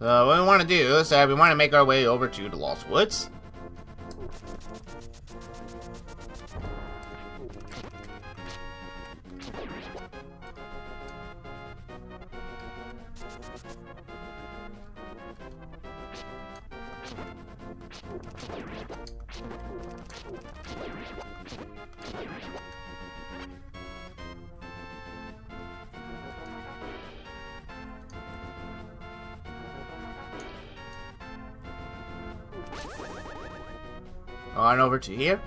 So what we want to do is we want to make our way over to the Lost Woods. On over to here.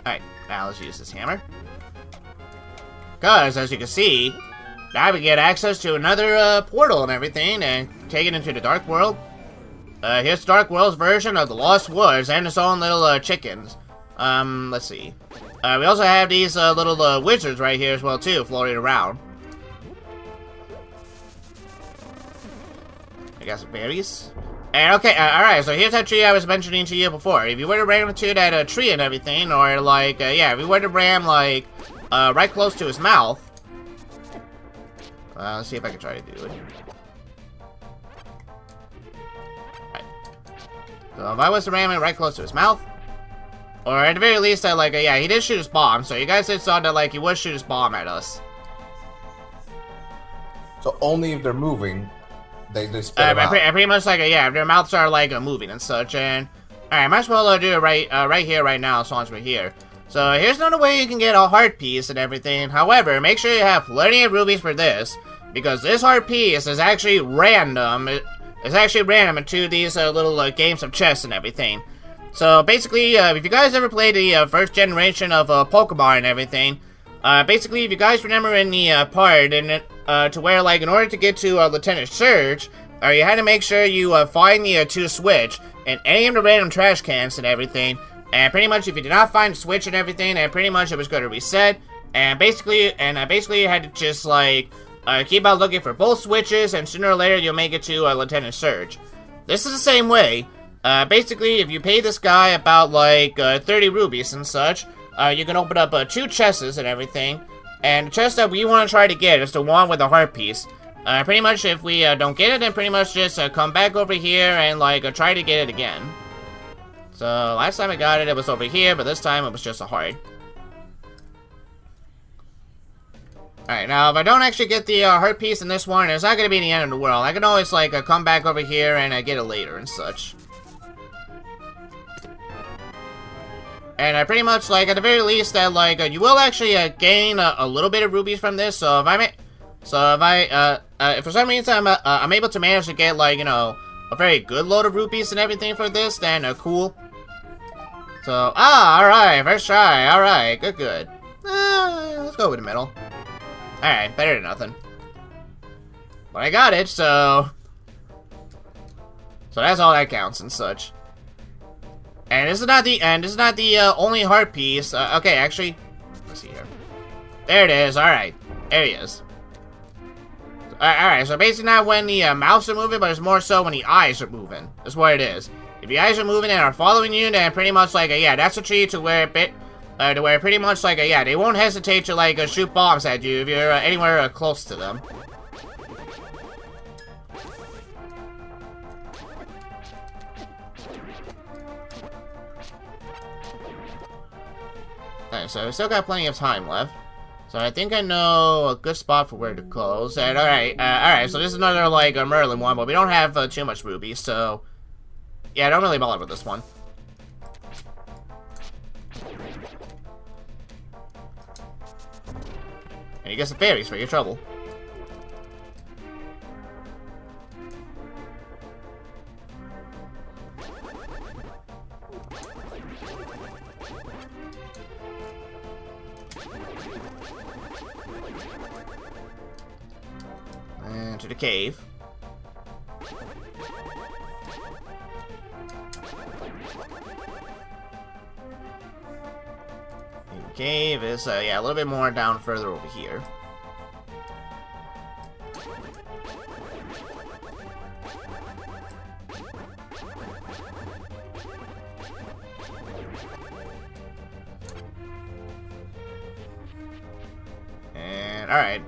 Alright, now let's use this hammer. Because, as you can see, now we get access to another portal and everything, and take it into the Dark World. Here's the Dark World's version of the Lost Woods and its own little chickens. Let's see. We also have these little wizards right here as well, too, floating around. I got some berries. And okay, alright, so here's that tree I was mentioning to you before. If you were to ram into that tree and everything, or like, yeah, if you were to ram, like, right close to his mouth. Let's see if I can try to do it. Right. So if I was to ram it right close to his mouth, or at the very least, like, yeah, he did shoot his bomb, so you guys did saw that, like, he would shoot his bomb at us. So only if they're moving. They spit pretty much like, yeah, their mouths are like moving and such, and alright, might as well do it right here, right now, as long as we're here. So here's another way you can get a heart piece and everything. However, make sure you have plenty of rubies for this, because this heart piece is actually random. It's actually random into these little games of chess and everything. So basically, if you guys ever played the first generation of Pokemon and everything, basically, if you guys remember in the part, and to where, like, in order to get to Lieutenant Surge, you had to make sure you find the 2 switch in any of the random trash cans and everything. And pretty much, if you did not find the switch and everything, and pretty much it was going to reset. And basically, you had to just like keep out looking for both switches, and sooner or later you'll make it to Lieutenant Surge. This is the same way. Basically, if you pay this guy about like 30 rubies and such, you can open up 2 chests and everything. And the chest that we want to try to get is the one with the heart piece. Pretty much, if we don't get it, then pretty much just come back over here and like try to get it again. So last time I got it, it was over here, but this time it was just a heart. Alright, now if I don't actually get the heart piece in this one, it's not going to be the end of the world. I can always like come back over here and get it later and such. And pretty much, like, at the very least, that, like, you will actually gain a little bit of rubies from this. So if for some reason I'm able to manage to get, like, you know, a very good load of rupees and everything for this, then cool. So, alright, first try, alright, good. Let's go with the middle. Alright, better than nothing. But I got it, so that's all that counts and such. And this is not the only heart piece. Okay, actually, let's see here. There it is. All right, there he is. All right, so basically not when the mouths are moving, but it's more so when the eyes are moving. That's what it is. If the eyes are moving and are following you, then pretty much like yeah, that's a tree to where pretty much like yeah, they won't hesitate to like shoot bombs at you if you're anywhere close to them. Okay, so we still got plenty of time left. So I think I know a good spot for where to close. And alright, so this is another like a Merlin one, but we don't have too much rubies, so yeah, don't really bother with this one. And you get some fairies for your trouble. And to the cave. The cave is, yeah, a little bit more down further over here. alright.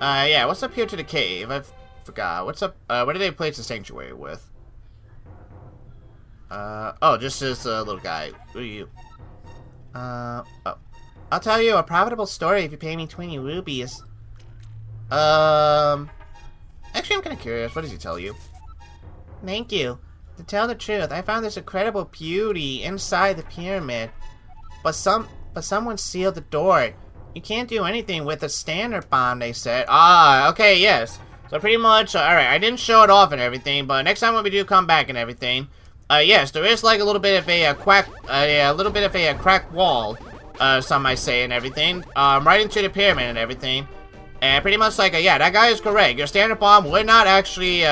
Yeah, what's up here to the cave? I forgot. What's up? What did they place the sanctuary with? Oh, just this little guy. Who are you? Oh. I'll tell you a profitable story if you pay me 20 rubies. Actually, I'm kind of curious. What does he tell you? Thank you. To tell the truth, I found this incredible beauty inside the pyramid. But someone sealed the door. You can't do anything with a standard bomb, they said. Ah, okay, yes. So pretty much, alright, I didn't show it off and everything, but next time when we do come back and everything, yes, there is like a little bit of a cracked wall, some might say and everything, right into the pyramid and everything. And pretty much like, yeah, that guy is correct. Your standard bomb would not actually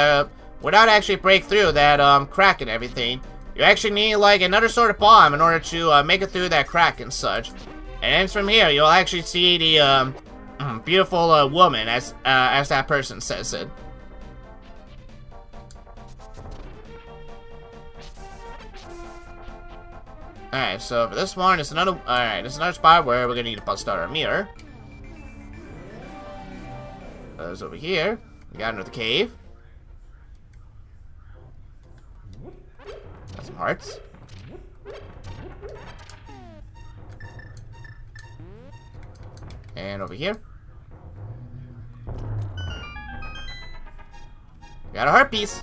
break through that, crack and everything. You actually need, like, another sort of bomb in order to, make it through that crack and such. And from here, you'll actually see the, beautiful, woman, as that person says it. Alright, so for this one, it's another spot where we're gonna need to bust out our mirror. It's over here. We got another cave. Got some hearts. And over here. We got a heart piece.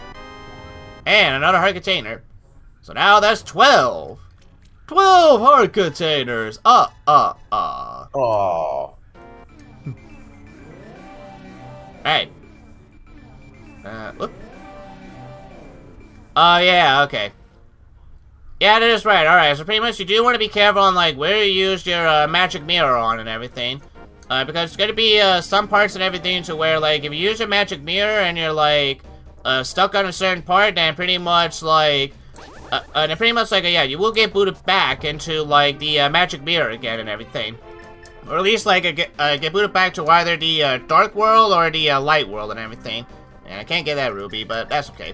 And another heart container. So now that's 12. 12 heart containers. Oh. Alright. Whoop. Oh, yeah, okay. Yeah, that is right. Alright, so pretty much you do want to be careful on, like, where you used your magic mirror on and everything. Because there's going to be some parts and everything to where, like, if you use your magic mirror and you're, like, stuck on a certain part, then pretty much, like, yeah, you will get booted back into, like, the magic mirror again and everything. Or at least, like, get booted back to either the dark world or the light world and everything. And I can't get that ruby, but that's okay.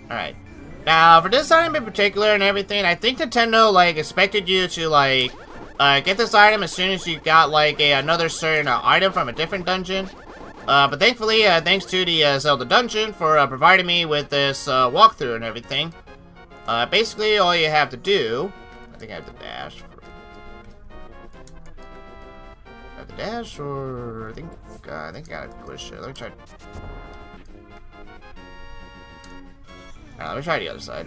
Alright. Now, for this item in particular and everything, I think Nintendo, like, expected you to, like, get this item as soon as you got, like, another certain item from a different dungeon. But thankfully, thanks to the Zelda dungeon for providing me with this walkthrough and everything. Basically, all you have to do... I think I have to dash. I have to dash, or... I think I gotta push it. Let me try... let me try the other side.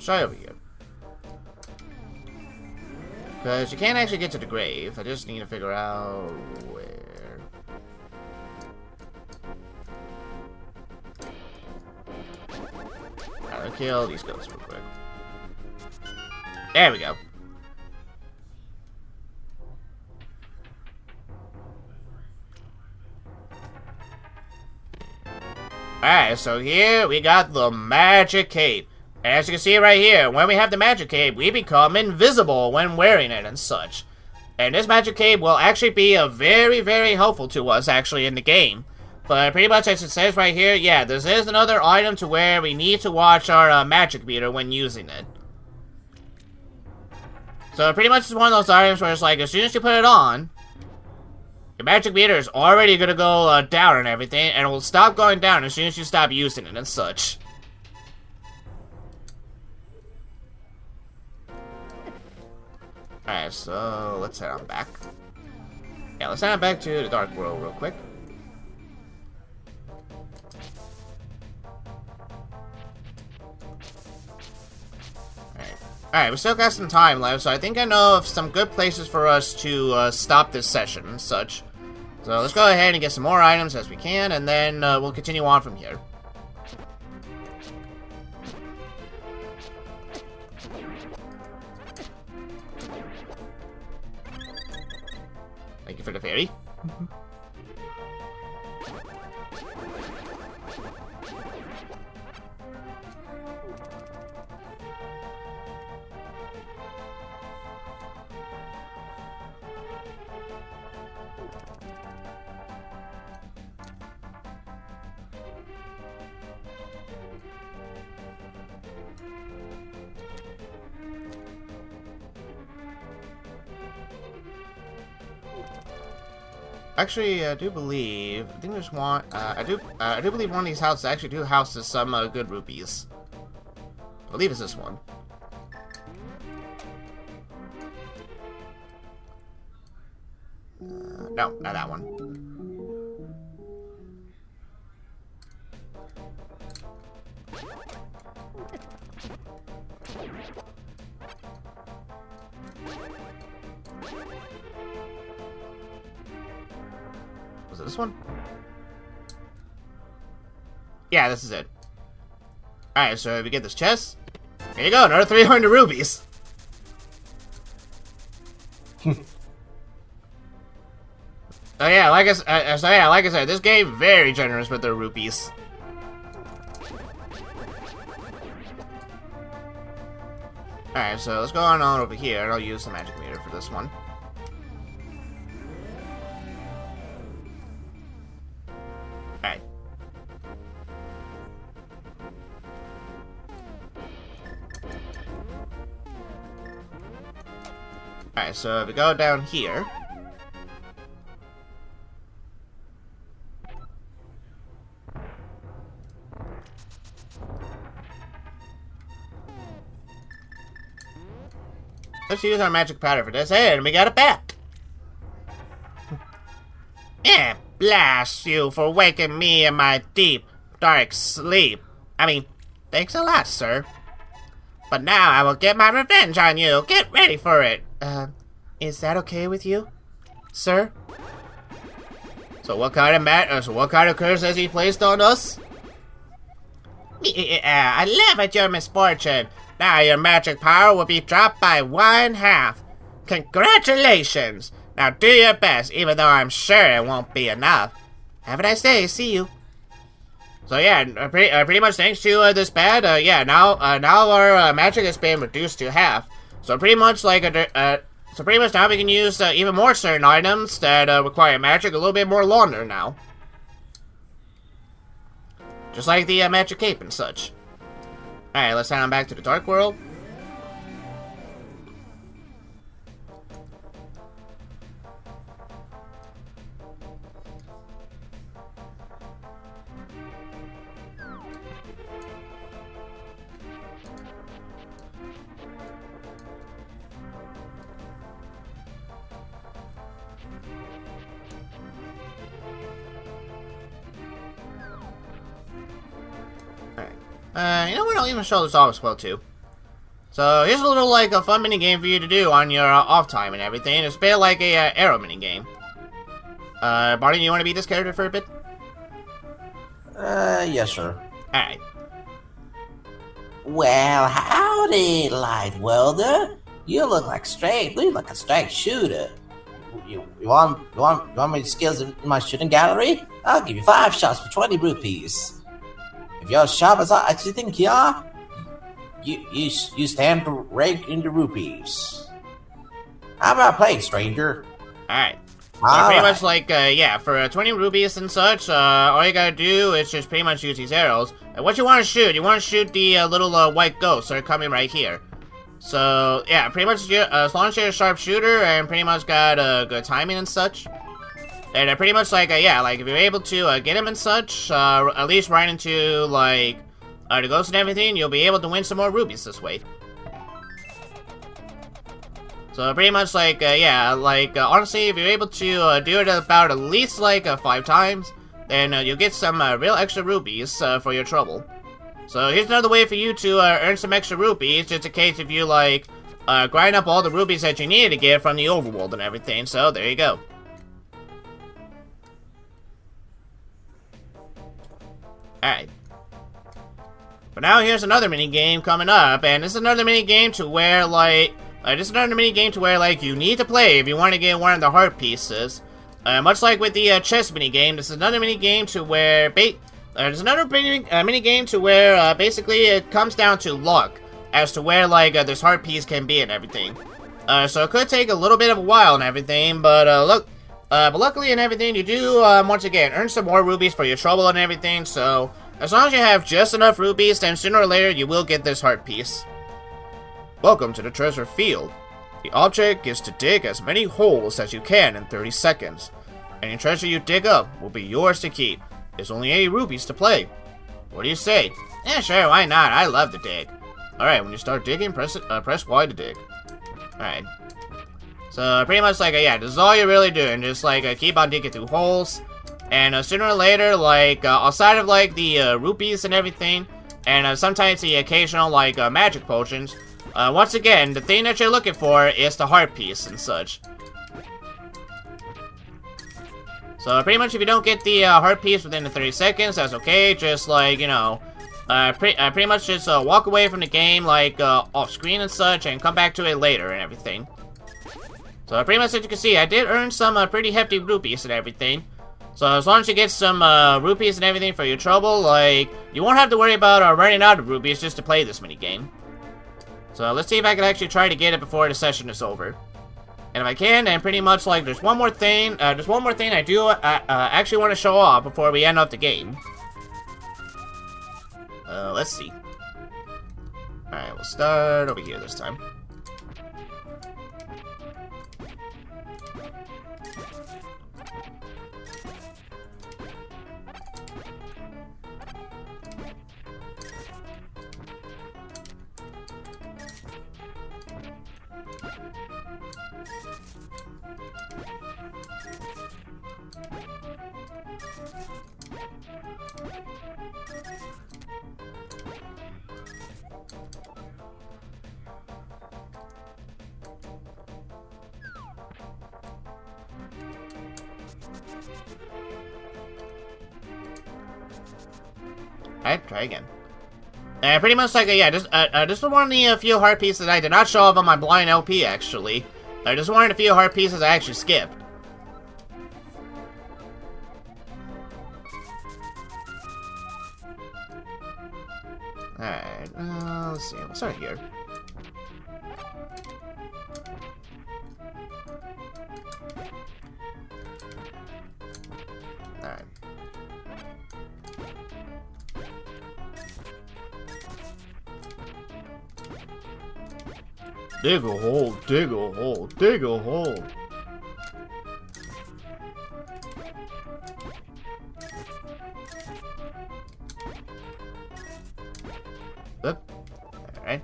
Try over here. Because you can't actually get to the grave. I just need to figure out where. Alright, kill these goats real quick. There we go. Alright, so here we got the magic cape. And as you can see right here, when we have the magic cape, we become invisible when wearing it and such. And this magic cape will actually be very, very helpful to us actually in the game. But pretty much as it says right here, yeah, this is another item to where we need to watch our magic meter when using it. So pretty much it's one of those items where it's like, as soon as you put it on, your magic meter is already gonna go down and everything, and it will stop going down as soon as you stop using it and such. Alright, so let's head on back. Yeah, let's head on back to the Dark World real quick. Alright, we still got some time left, so I think I know of some good places for us to stop this session and such. So let's go ahead and get some more items as we can, and then we'll continue on from here. Thank you for the fairy. Actually, I do believe. I think there's one. I do believe one of these houses actually do houses some good rupees. I believe it's this one. No, not that one. Was it this one? Yeah, this is it. Alright, so if you get this chest, here you go, another 300 rupees. Oh yeah, like I said, this game very generous with their rupees. Alright, so let's go on over here, and I'll use the magic meter for this one. Alright. Alright, so if we go down here. Let's use our magic powder for this, and we got it back. Eh, blast you for waking me in my deep, dark sleep. I mean, thanks a lot, sir. But now I will get my revenge on you. Get ready for it. Is that okay with you, sir? So what kind of curse has he placed on us? I laugh at your misfortune. Now your magic power will be dropped by 1/2. Congratulations! Now do your best, even though I'm sure it won't be enough. Have a nice day. See you. So yeah, pretty much thanks to this bad, yeah, now our magic has been reduced to half. So pretty much like so pretty much now we can use even more certain items that require magic a little bit more longer now. Just like the magic cape and such. Alright, let's head on back to the Dark World. You know what? I'll even show this off as well too. So here's a little like a fun mini game for you to do on your off time and everything. It's a bit like a arrow mini game. Barney, you want to be this character for a bit? Yes, sir. All right. Well, howdy, light welder. You look like a straight shooter. You want me skills in my shooting gallery? I'll give you 5 shots for 20 rupees. If you're as sharp as I actually think you are, you stand to rake in the rupees. How about playing, stranger? Alright. So pretty much like, yeah, for 20 rupees and such, all you gotta do is just pretty much use these arrows. And what you want to shoot the little white ghosts that are coming right here. So, yeah, pretty much as long as you're a sharp shooter and pretty much got good timing and such. And pretty much like, yeah, like if you're able to get him and such, at least right into like the ghosts and everything, you'll be able to win some more rubies this way. So pretty much like, yeah, like honestly, if you're able to do it about at least like 5 times, then you'll get some real extra rubies for your trouble. So here's another way for you to earn some extra rubies, just in case if you like grind up all the rubies that you needed to get from the overworld and everything. So there you go. Alright. But now here's another mini game coming up, and this is another mini game to where like you need to play if you want to get one of the heart pieces. Much like with the chess mini game, this is another mini game to where mini game to where basically it comes down to luck as to where like this heart piece can be and everything. So it could take a little bit of a while and everything, but but luckily and everything, you do, once again, earn some more rubies for your trouble and everything, so as long as you have just enough rubies, then sooner or later you will get this heart piece. Welcome to the treasure field. The object is to dig as many holes as you can in 30 seconds. Any treasure you dig up will be yours to keep. There's only 80 rupees to play. What do you say? Yeah, sure, why not? I love to dig. Alright, when you start digging, press Y to dig. Alright. So, pretty much like, yeah, this is all you're really doing. Just, like, keep on digging through holes. And sooner or later, like, outside of, like, the rupees and everything, and sometimes the occasional, like, magic potions, once again, the thing that you're looking for is the heart piece and such. So, pretty much if you don't get the heart piece within the 30 seconds, that's okay. Just, like, you know, pretty much just walk away from the game, like, off screen and such, and come back to it later and everything. So, pretty much as you can see, I did earn some pretty hefty rupees and everything. So, as long as you get some rupees and everything for your trouble, like, you won't have to worry about running out of rupees just to play this minigame. So, let's see if I can actually try to get it before the session is over. And if I can, then pretty much, like, there's one more thing I do actually want to show off before we end up the game. Let's see. Alright, we'll start over here this time. Alright, try again. Pretty much like, yeah, this is one of the few heart pieces that I did not show off on my blind LP, actually. This is one of the few heart pieces I actually skipped. Alright, let's see, we'll start here. Alright. Dig a hole, dig a hole, dig a hole. Oop. Alright.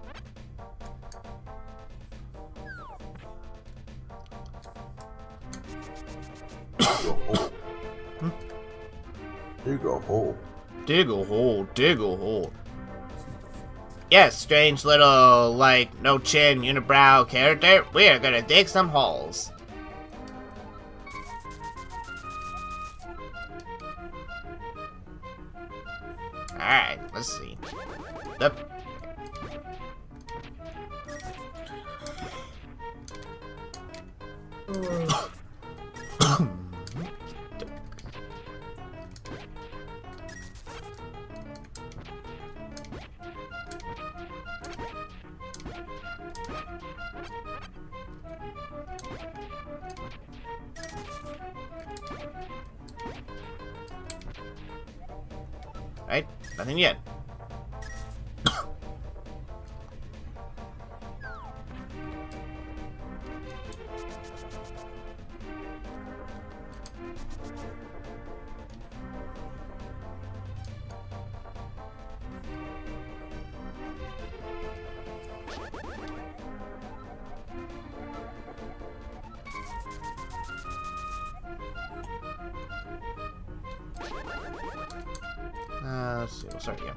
Dig a hole. Dig a hole, dig a hole. Yes, strange little, like, no-chin, unibrow character, we are gonna dig some holes. Alright, let's see. Yep. Right? Nothing yet. Let's see, we'll start here.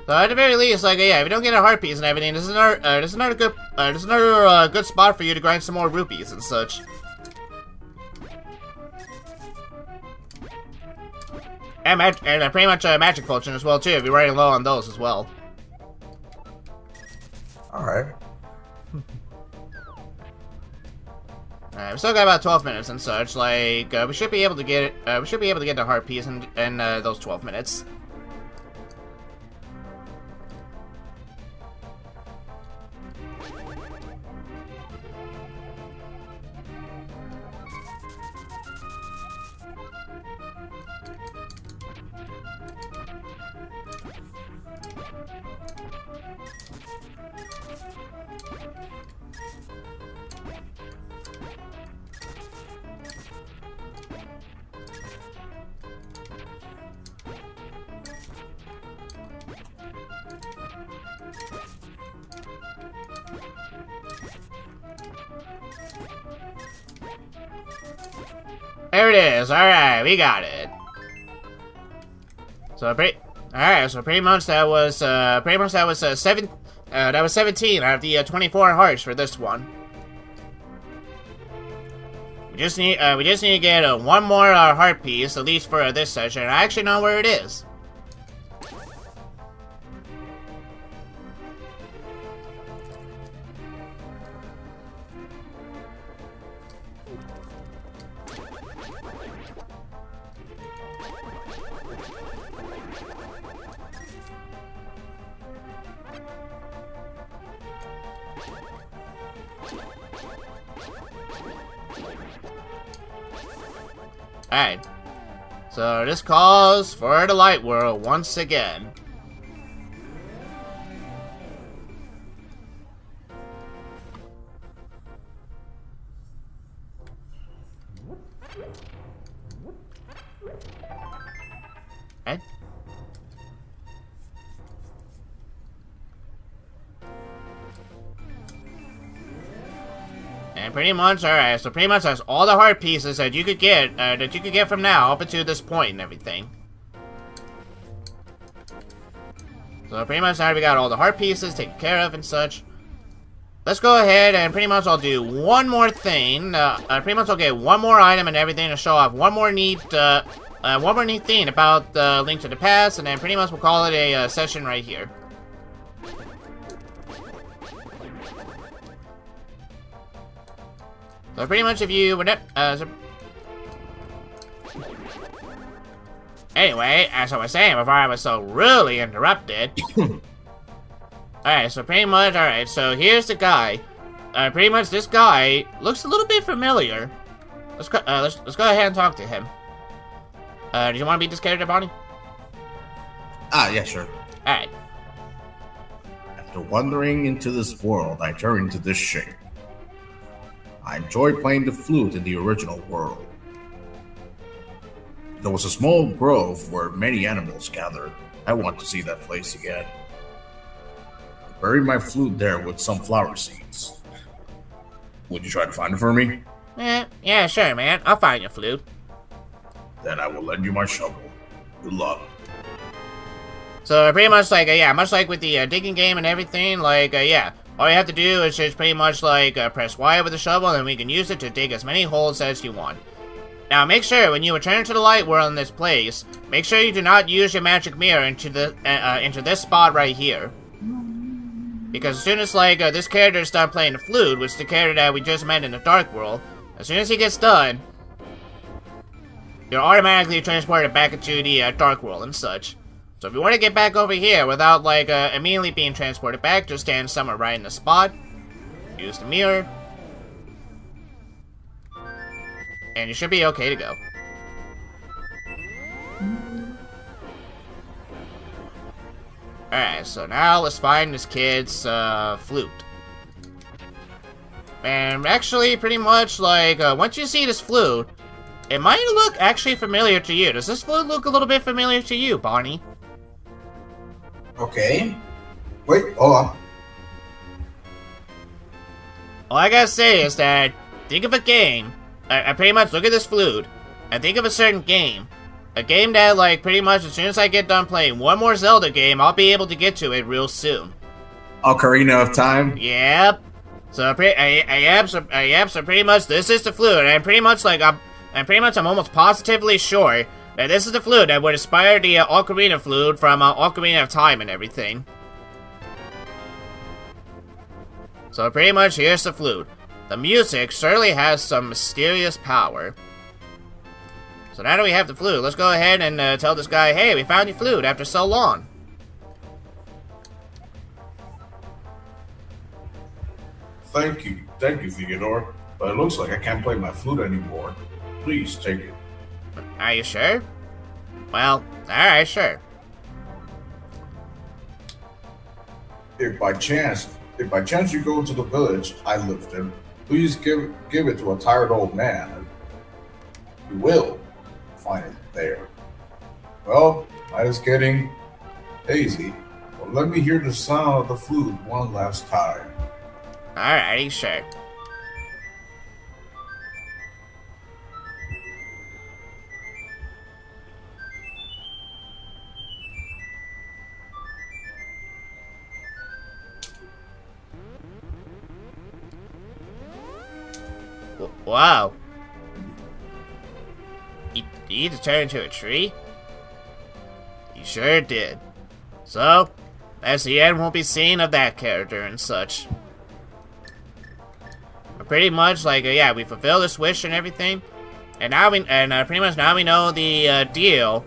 So at the very least, like, yeah, if you don't get a heart piece and everything, this is another good spot for you to grind some more rupees and such. And pretty much a magic potion as well too, if you're running low on those as well. Alright. Alright, we still got about 12 minutes and such. Like, we should be able to get it. We should be able to get the heart piece in those 12 minutes. There it is. Alright, we got it. So pretty much that was 17 out of the 24 hearts for this one. We just need to get one more heart piece, at least for this session. I actually know where it is. Alright, so this calls for the light world once again. Right? And pretty much, alright, so pretty much that's all the heart pieces that you could get from now up until this point and everything. So pretty much now we got all the heart pieces taken care of and such. Let's go ahead and pretty much I'll do one more thing. Pretty much I'll get one more item and everything to show off one more neat thing about Link to the Past, and then pretty much we'll call it a session right here. So pretty much if you would anyway, as I was saying before I was so rudely interrupted. Alright, so pretty much, alright, so here's the guy. Pretty much this guy looks a little bit familiar. Let's go ahead and talk to him. Do you want to be this character, Bonnie? Yeah, sure. Alright. After wandering into this world, I turned to this shape. I enjoyed playing the flute in the original world. There was a small grove where many animals gathered. I want to see that place again. I buried my flute there with some flower seeds. Would you try to find it for me? Yeah, sure, man. I'll find your flute. Then I will lend you my shovel. Good luck. So pretty much like, yeah, much like with the digging game and everything, like, yeah. All you have to do is just pretty much like press Y with the shovel, and we can use it to dig as many holes as you want. Now make sure when you return to the light world in this place, make sure you do not use your magic mirror into this spot right here. Because as soon as like this character is done playing the flute, which is the character that we just met in the dark world, as soon as he gets done, you're automatically transported back into the dark world and such. So if you want to get back over here without like immediately being transported back, just stand somewhere right in the spot, use the mirror, and you should be okay to go. Alright, so now let's find this kid's flute. And actually, pretty much like once you see this flute, it might look actually familiar to you. Does this flute look a little bit familiar to you, Bonnie? Okay. Wait, hold on. All I gotta say is that, think of a game, I pretty much look at this flute, and think of a certain game. A game that, like, pretty much as soon as I get done playing one more Zelda game, I'll be able to get to it real soon. Ocarina of Time? Yep. So, so pretty much this is the flute, and pretty much, like, I'm almost positively sure that this is the flute that would inspire the Ocarina flute from Ocarina of Time and everything. So pretty much here's the flute. The music certainly has some mysterious power. So now that we have the flute, let's go ahead and tell this guy, hey, we found your flute after so long. Thank you, Theodore. But it looks like I can't play my flute anymore. Please take it. Are you sure? Well, alright, sure. If by chance you go to the village I lived in, please give it to a tired old man. You will find it there. Well, night is getting hazy. Well, let me hear the sound of the flute one last time. Alrighty, sure. Wow. He just turned into a tree? He sure did. So, that's the end we'll be seeing of that character and such. Pretty much, like, yeah, we fulfilled this wish and everything. And now pretty much now we know the deal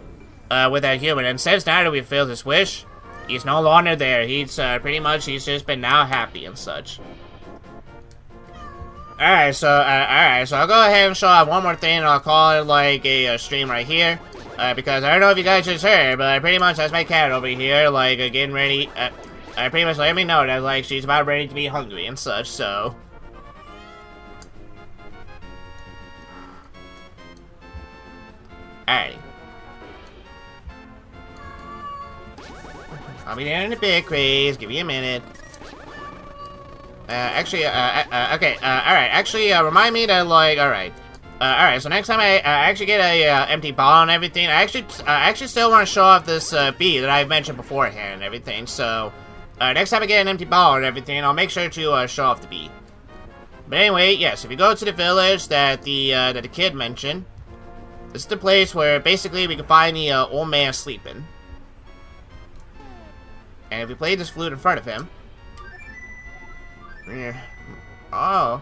with that human. And since now that we fulfilled this wish, he's no longer there. He's pretty much, he's just been now happy and such. Alright, so I'll go ahead and show off one more thing, and I'll call it like a stream right here. Because I don't know if you guys just heard, but pretty much that's my cat over here, like, getting ready, pretty much letting me know that, like, she's about ready to be hungry and such, so. Alrighty. I'll be there in a bit, Craze. Give me a minute. Okay, alright. Actually, remind me to, like, alright. Alright, so next time I actually get a empty bottle and everything, I actually still want to show off this bee that I've mentioned beforehand and everything, so next time I get an empty bottle and everything, I'll make sure to show off the bee. But anyway, yes, if you go to the village that the kid mentioned, this is the place where basically we can find the old man sleeping. And if we play this flute in front of him... Oh,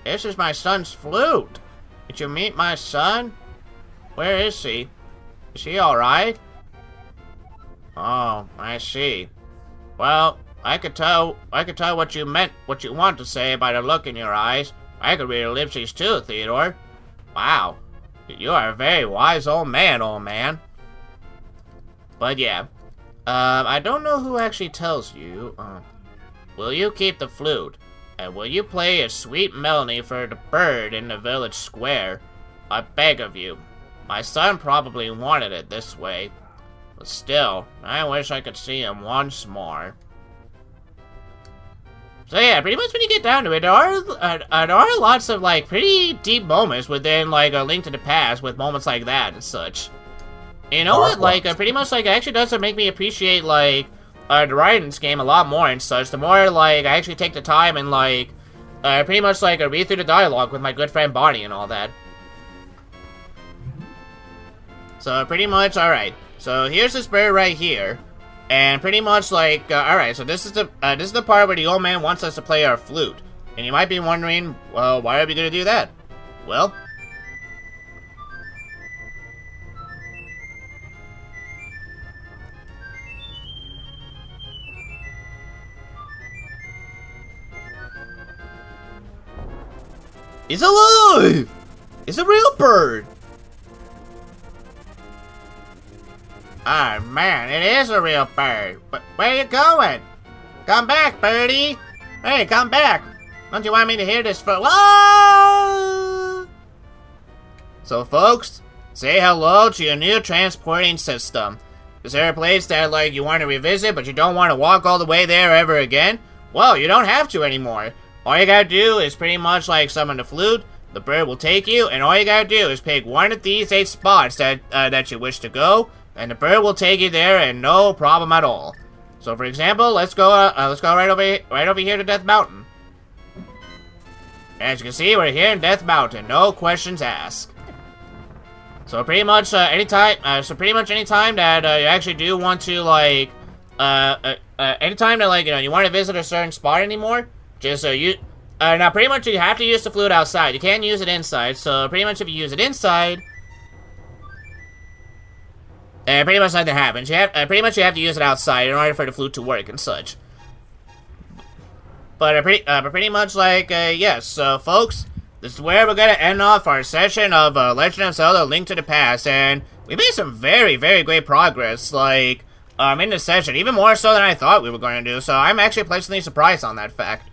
this is my son's flute. Did you meet my son? Where is he? Is he alright? Oh, I see. Well, I could tell what you meant, what you want to say by the look in your eyes. I could read your lips too, Theodore. Wow. You are a very wise old man. But yeah. I don't know who actually tells you. Will you keep the flute? And will you play a sweet melody for the bird in the village square? I beg of you. My son probably wanted it this way. But still, I wish I could see him once more. So yeah, pretty much when you get down to it, there are lots of, like, pretty deep moments within, like, A Link to the Past with moments like that and such. You know what, like, pretty much, like, it actually does make me appreciate, like, the writing in this game a lot more and such. The more, like, I actually take the time and, like, pretty much, like, read through the dialogue with my good friend Bonnie and all that. So, pretty much, alright. So, here's this bird right here. And pretty much, like, alright, so this is the part where the old man wants us to play our flute. And you might be wondering, well, why are we gonna do that? Well... He's alive! It's a real bird! Ah, man, it is a real bird. But where are you going? Come back, birdie! Hey, come back! Don't you want me to hear this for— Whoa! So, folks, say hello to your new transporting system. Is there a place that, like, you want to revisit, but you don't want to walk all the way there ever again? Well, you don't have to anymore. All you gotta do is pretty much, like, summon the flute, the bird will take you, and all you gotta do is pick one of these 8 spots that you wish to go, and the bird will take you there, and no problem at all. So, for example, let's go right over here to Death Mountain. As you can see, we're here in Death Mountain, no questions asked. So pretty much anytime that you actually do want to, like, anytime that, like, you want to visit a certain spot anymore, just now pretty much you have to use the flute outside. You can't use it inside. So pretty much if you use it inside, pretty much nothing happens. You have pretty much you have to use it outside in order for the flute to work and such. But pretty much, like, yes. So folks, this is where we're gonna end off our session of Legend of Zelda: Link to the Past, and we made some very, very great progress. Like, in this session, even more so than I thought we were going to do. So I'm actually pleasantly surprised on that fact.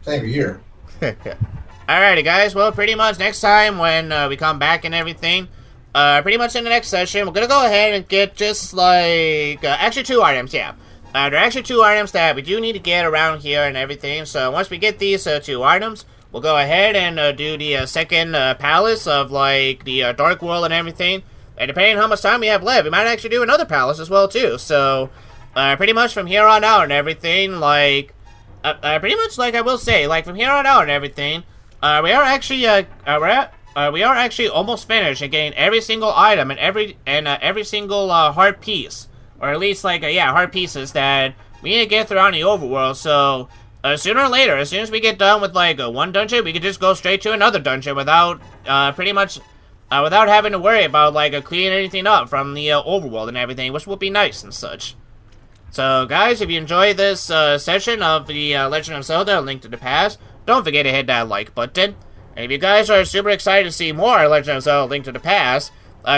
Same here. Alrighty, guys. Well, pretty much next time when we come back and everything, pretty much in the next session, we're gonna go ahead and get just like actually 2 items. Yeah, there are actually 2 items that we do need to get around here and everything. So once we get these 2 items, we'll go ahead and do the second palace of like the Dark World and everything. And depending on how much time we have left, we might actually do another palace as well too. So pretty much from here on out and everything, like. pretty much like I will say, like from here on out and everything, we are actually almost finished and getting every single item and every single hard piece, or at least like hard pieces that we need to get throughout the overworld. So sooner or later, as soon as we get done with like one dungeon, we can just go straight to another dungeon without without having to worry about like cleaning anything up from the overworld and everything, which would be nice and such. So guys, if you enjoyed this session of the Legend of Zelda: A Link to the Past, don't forget to hit that like button. And if you guys are super excited to see more Legend of Zelda: A Link to the Past,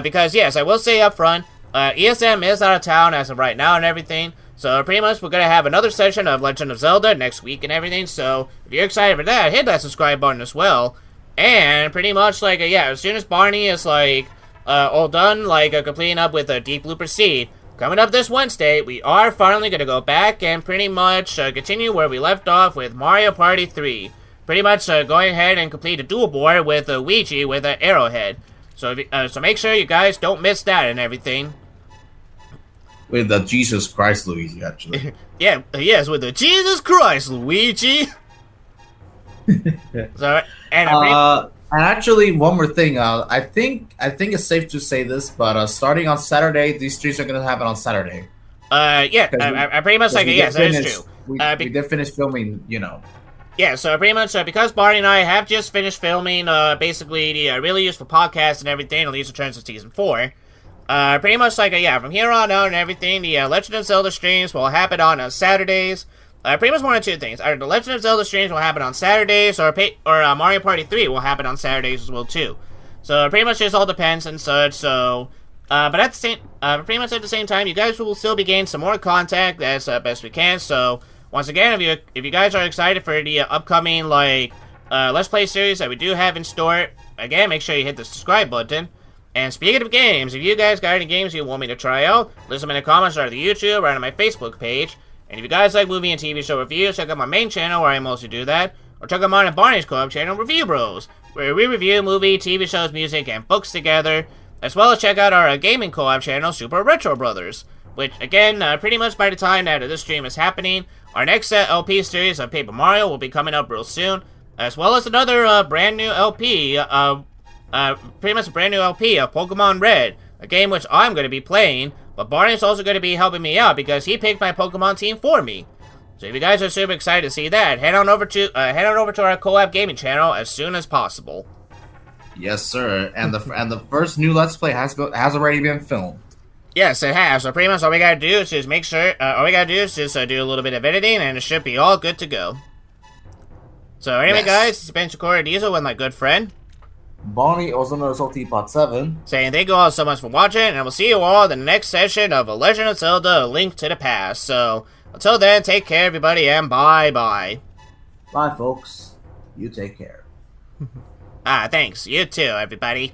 because yes, I will say up front, ESM is out of town as of right now and everything, so pretty much we're going to have another session of Legend of Zelda next week and everything, so if you're excited for that, hit that subscribe button as well. And pretty much like, as soon as Barney is like, all done, like completing up with Deep Blooper Seed, coming up this Wednesday, we are finally going to go back and pretty much continue where we left off with Mario Party 3. Pretty much going ahead and complete a dual board with Luigi with an Arrowhead. So so make sure you guys don't miss that and everything. With the Jesus Christ Luigi, actually. Yes, with the Jesus Christ Luigi. So, and actually, one more thing. I think it's safe to say this, but starting on Saturday, these streams are gonna happen on Saturday. I pretty much like it. Yes, that is true. We did finish filming, you know. Yeah, so pretty much because Barney and I have just finished filming basically the really useful podcast and everything, at least in terms of season 4. Pretty much like from here on out and everything, the Legend of Zelda streams will happen on Saturdays. Pretty much one of two things: either the Legend of Zelda streams will happen on Saturdays, or Mario Party 3 will happen on Saturdays as well too. So pretty much just all depends and such. So, but at the same, pretty much at the same time, you guys will still be getting some more contact as best we can. So once again, if you guys are excited for the upcoming like Let's Play series that we do have in store, again, make sure you hit the subscribe button. And speaking of games, if you guys got any games you want me to try out, list them in the comments or the YouTube or on my Facebook page. And if you guys like movie and TV show reviews, check out my main channel where I mostly do that, or check out mine and Barney's co-op channel, Review Bros, where we review movie, TV shows, music, and books together, as well as check out our gaming co-op channel, Super Retro Brothers, which, again, pretty much by the time that this stream is happening, our next LP series of Paper Mario will be coming up real soon, as well as another brand new LP, pretty much a brand new LP of Pokemon Red, a game which I'm going to be playing, but Barney's also going to be helping me out because he picked my Pokemon team for me. So if you guys are super excited to see that, head on over to our co-op gaming channel as soon as possible. Yes, sir. And the first new Let's Play has already been filmed. Yes, it has. So pretty much all we gotta do is just make sure. All we gotta do is just do a little bit of editing, and it should be all good to go. So anyway, guys, this has been Shakura Diesel with my good friend Bonnie, also known as Pot 7. saying thank you all so much for watching, and we'll see you all in the next session of A Legend of Zelda: A Link to the Past. So until then, take care, everybody, and bye-bye. Bye, folks. You take care. Thanks. You too, everybody.